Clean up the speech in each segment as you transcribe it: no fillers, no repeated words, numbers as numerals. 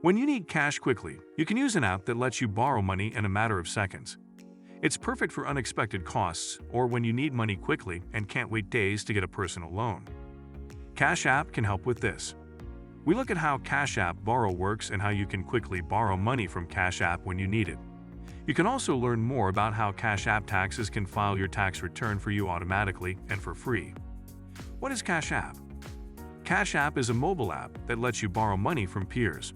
When you need cash quickly, you can use an app that lets you borrow money in a matter of seconds. It's perfect for unexpected costs or when you need money quickly and can't wait days to get a personal loan. CashApp can help with this. We look at how CashApp Borrow works and how you can quickly borrow money from CashApp when you need it. You can also learn more about how CashApp Taxes can file your tax return for you automatically and for free. What is CashApp? CashApp is a mobile app that lets you borrow money from peers.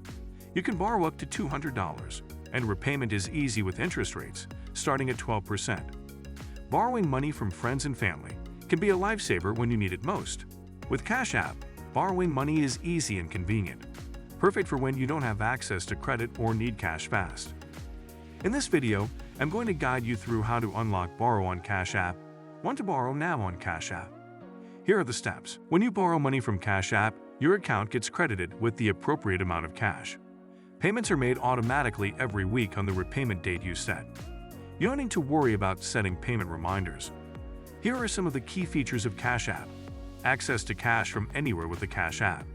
You can borrow up to $200, and repayment is easy with interest rates, starting at 12%. Borrowing money from friends and family can be a lifesaver when you need it most. With CashApp, borrowing money is easy and convenient, perfect for when you don't have access to credit or need cash fast. In this video, I'm going to guide you through how to unlock Borrow on CashApp. Want to borrow now on CashApp? Here are the steps. When you borrow money from CashApp, your account gets credited with the appropriate amount of cash. Payments are made automatically every week on the repayment date you set. You don't need to worry about setting payment reminders. Here are some of the key features of CashApp. Access to cash from anywhere with the CashApp.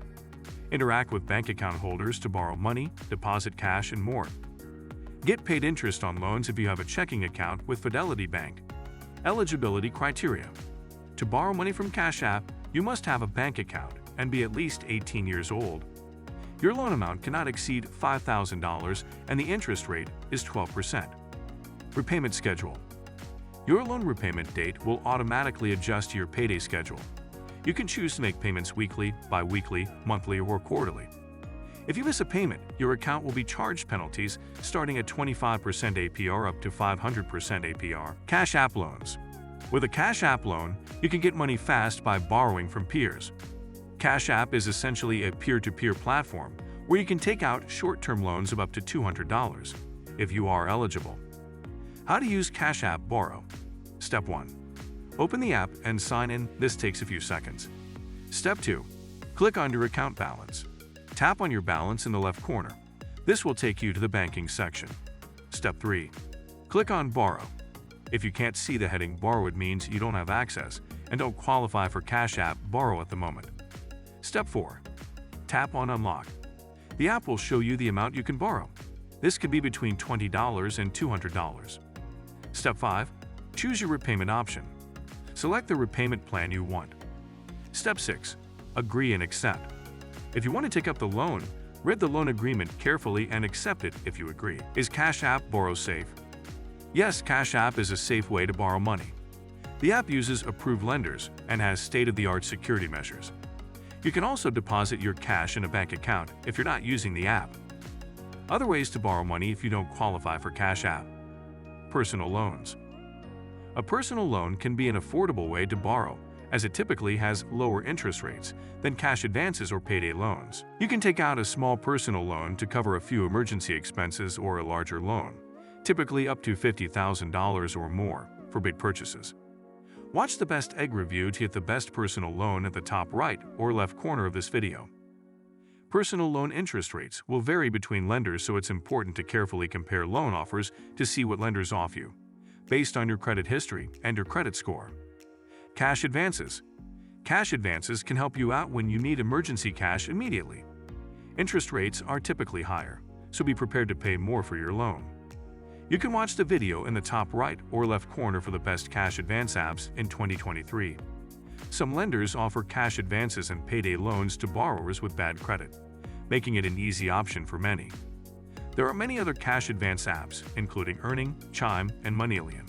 Interact with bank account holders to borrow money, deposit cash, and more. Get paid interest on loans if you have a checking account with Fidelity Bank. Eligibility criteria. To borrow money from CashApp, you must have a bank account and be at least 18 years old. Your loan amount cannot exceed $5,000 and the interest rate is 12%. Repayment schedule. Your loan repayment date will automatically adjust to your payday schedule. You can choose to make payments weekly, bi-weekly, monthly, or quarterly. If you miss a payment, your account will be charged penalties starting at 25% APR up to 500% APR. CashApp loans. With a CashApp loan, you can get money fast by borrowing from peers. CashApp is essentially a peer-to-peer platform where you can take out short-term loans of up to $200 if you are eligible. How to use CashApp Borrow. Step 1. Open the app and sign in. This takes a few seconds. Step 2. Click on your account balance. Tap on your balance in the left corner. This will take you to the banking section. Step 3. Click on Borrow. If you can't see the heading Borrow, it means you don't have access and don't qualify for CashApp Borrow at the moment. Step 4. Tap on Unlock. The app will show you the amount you can borrow. This could be between $20 and $200. Step 5. Choose your repayment option. Select the repayment plan you want. Step 6. Agree and accept. If you want to take up the loan, read the loan agreement carefully and accept it if you agree. Is CashApp Borrow safe? Yes, CashApp is a safe way to borrow money. The app uses approved lenders and has state-of-the-art security measures. You can also deposit your cash in a bank account if you're not using the app. Other ways to borrow money if you don't qualify for CashApp. Personal loans. A personal loan can be an affordable way to borrow, as it typically has lower interest rates than cash advances or payday loans. You can take out a small personal loan to cover a few emergency expenses or a larger loan, typically up to $50,000 or more, for big purchases. Watch the Best Egg review to get the best personal loan at the top right or left corner of this video. Personal loan interest rates will vary between lenders, so it's important to carefully compare loan offers to see what lenders offer you, based on your credit history and your credit score. Cash advances. Cash advances can help you out when you need emergency cash immediately. Interest rates are typically higher, so be prepared to pay more for your loan. You can watch the video in the top right or left corner for the best cash advance apps in 2023. Some lenders offer cash advances and payday loans to borrowers with bad credit, making it an easy option for many. There are many other cash advance apps, including Earning, Chime, and MoneyAlien.